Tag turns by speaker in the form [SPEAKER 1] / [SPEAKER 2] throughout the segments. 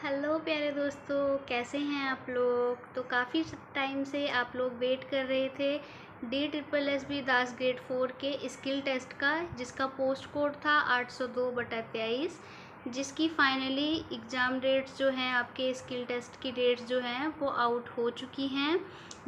[SPEAKER 1] Hello प्यारे दोस्तों, कैसे हैं आप लोग। तो काफ़ी टाइम से आप लोग वेट कर रहे थे DSSB दास ग्रेड 4 के स्किल टेस्ट का, जिसका पोस्ट कोड था 802/23, जिसकी फाइनली एग्ज़ाम डेट्स जो हैं, आपके स्किल टेस्ट की डेट्स जो हैं वो आउट हो चुकी हैं,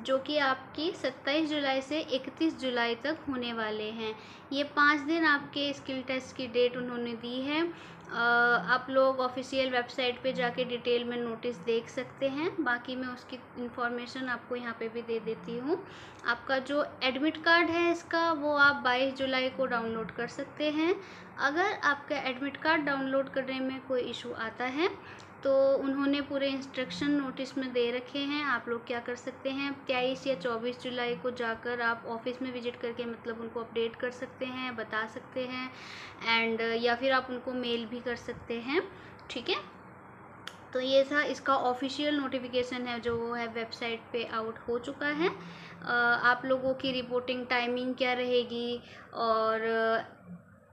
[SPEAKER 1] जो कि आपकी 27 जुलाई से 31 जुलाई तक होने वाले हैं। ये 5 दिन आपके स्किल टेस्ट की डेट उन्होंने दी है। आप लोग ऑफिशियल वेबसाइट पे जाके डिटेल में नोटिस देख सकते हैं। बाकी मैं उसकी इंफॉर्मेशन आपको यहाँ पे भी दे देती हूँ। आपका जो एडमिट कार्ड है इसका, वो आप 22 जुलाई को डाउनलोड कर सकते हैं। अगर आपका एडमिट कार्ड डाउनलोड करने में कोई इशू आता है तो उन्होंने पूरे इंस्ट्रक्शन नोटिस में दे रखे हैं। आप लोग क्या कर सकते हैं, 23 या 24 जुलाई को जाकर आप ऑफिस में विजिट करके मतलब उनको अपडेट कर सकते हैं, बता सकते हैं, एंड या फिर आप उनको मेल भी कर सकते हैं। ठीक है, तो ये था इसका ऑफिशियल नोटिफिकेशन है, जो वो है वेबसाइट पे आउट हो चुका है। आप लोगों की रिपोर्टिंग टाइमिंग क्या रहेगी और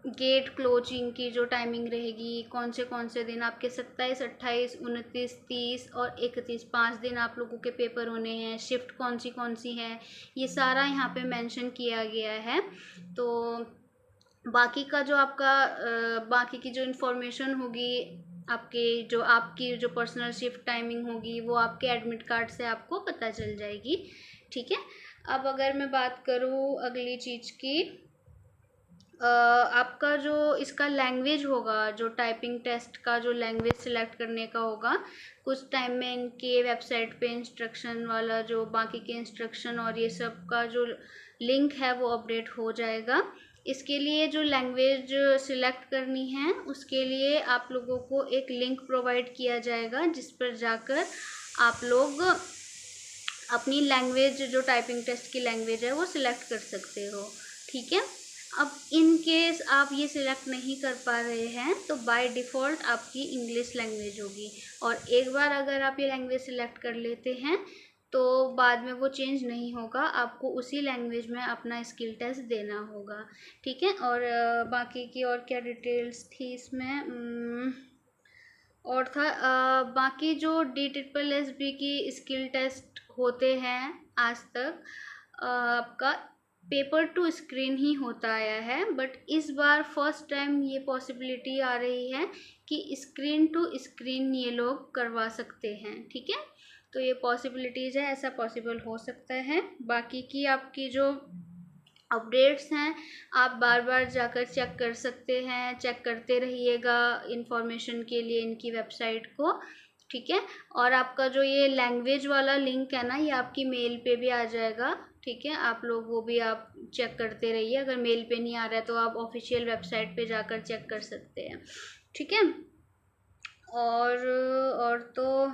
[SPEAKER 1] गेट क्लोजिंग की जो टाइमिंग रहेगी, कौन से दिन आपके 27, 28, 29, 30 और 31, 5 दिन आप लोगों के पेपर होने हैं, शिफ्ट कौन सी है, ये सारा यहाँ पे मेंशन किया गया है। तो बाकी का जो आपका बाकी की जो इन्फॉर्मेशन होगी, आपकी जो पर्सनल शिफ्ट टाइमिंग होगी, वो आपके एडमिट कार्ड से आपको पता चल जाएगी। ठीक है, अब अगर मैं बात करूँ अगली चीज़ की, आपका जो इसका लैंग्वेज होगा, जो टाइपिंग टेस्ट का जो लैंग्वेज सिलेक्ट करने का होगा, कुछ टाइम में इनके वेबसाइट पे इंस्ट्रक्शन वाला जो बाकी के इंस्ट्रक्शन और ये सब का जो लिंक है वो अपडेट हो जाएगा। इसके लिए जो लैंग्वेज सिलेक्ट करनी है, उसके लिए आप लोगों को एक लिंक प्रोवाइड किया जाएगा, जिस पर जाकर आप लोग अपनी लैंग्वेज, जो टाइपिंग टेस्ट की लैंग्वेज है, वो सिलेक्ट कर सकते हो। ठीक है, अब इन केस आप ये सिलेक्ट नहीं कर पा रहे हैं तो बाय डिफ़ॉल्ट आपकी इंग्लिश लैंग्वेज होगी, और एक बार अगर आप ये लैंग्वेज सिलेक्ट कर लेते हैं तो बाद में वो चेंज नहीं होगा, आपको उसी लैंग्वेज में अपना स्किल टेस्ट देना होगा। ठीक है, और बाकी की और क्या डिटेल्स थी इसमें, और था बाकी जो DSSB की स्किल टेस्ट होते हैं आज तक, आपका पेपर टू स्क्रीन ही होता आया है, बट इस बार फर्स्ट टाइम ये पॉसिबिलिटी आ रही है कि स्क्रीन टू स्क्रीन ये लोग करवा सकते हैं। ठीक है, तो ये पॉसिबिलिटीज़ है, ऐसा पॉसिबल हो सकता है। बाकी की आपकी जो अपडेट्स हैं, आप बार बार जाकर चेक कर सकते हैं, चेक करते रहिएगा इन्फॉर्मेशन के लिए इनकी वेबसाइट को। ठीक है, और आपका जो ये लैंग्वेज वाला लिंक है ना, ये आपकी मेल पे भी आ जाएगा। ठीक है, आप लोग वो भी आप चेक करते रहिए, अगर मेल पे नहीं आ रहा है तो आप ऑफिशियल वेबसाइट पे जाकर चेक कर सकते हैं। ठीक है, और तो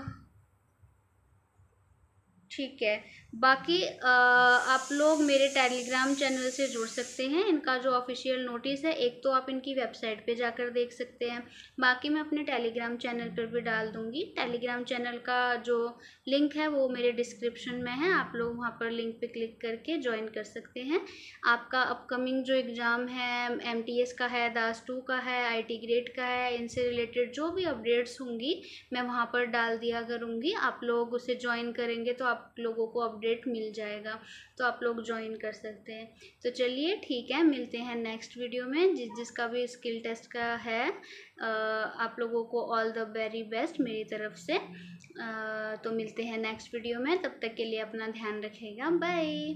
[SPEAKER 1] ठीक है। बाकी आप लोग मेरे टेलीग्राम चैनल से जुड़ सकते हैं। इनका जो ऑफिशियल नोटिस है, एक तो आप इनकी वेबसाइट पे जाकर देख सकते हैं, बाकी मैं अपने टेलीग्राम चैनल पर भी डाल दूँगी। टेलीग्राम चैनल का जो लिंक है वो मेरे डिस्क्रिप्शन में है, आप लोग वहाँ पर लिंक पे क्लिक करके ज्वाइन कर सकते हैं। आपका अपकमिंग जो एग्ज़ाम है, MTS का है, दास 2 का है, IT ग्रेड का है, इनसे रिलेटेड जो भी अपडेट्स होंगी मैं वहाँ पर डाल दिया करूँगी। आप लोग उसे ज्वाइन करेंगे तो आप लोगों को अपडेट मिल जाएगा, तो आप लोग ज्वाइन कर सकते हैं। तो चलिए ठीक है, मिलते हैं नेक्स्ट वीडियो में। जिसका भी स्किल टेस्ट का है, आप लोगों को ऑल द वेरी बेस्ट मेरी तरफ से। तो मिलते हैं नेक्स्ट वीडियो में, तब तक के लिए अपना ध्यान रखिएगा, बाय।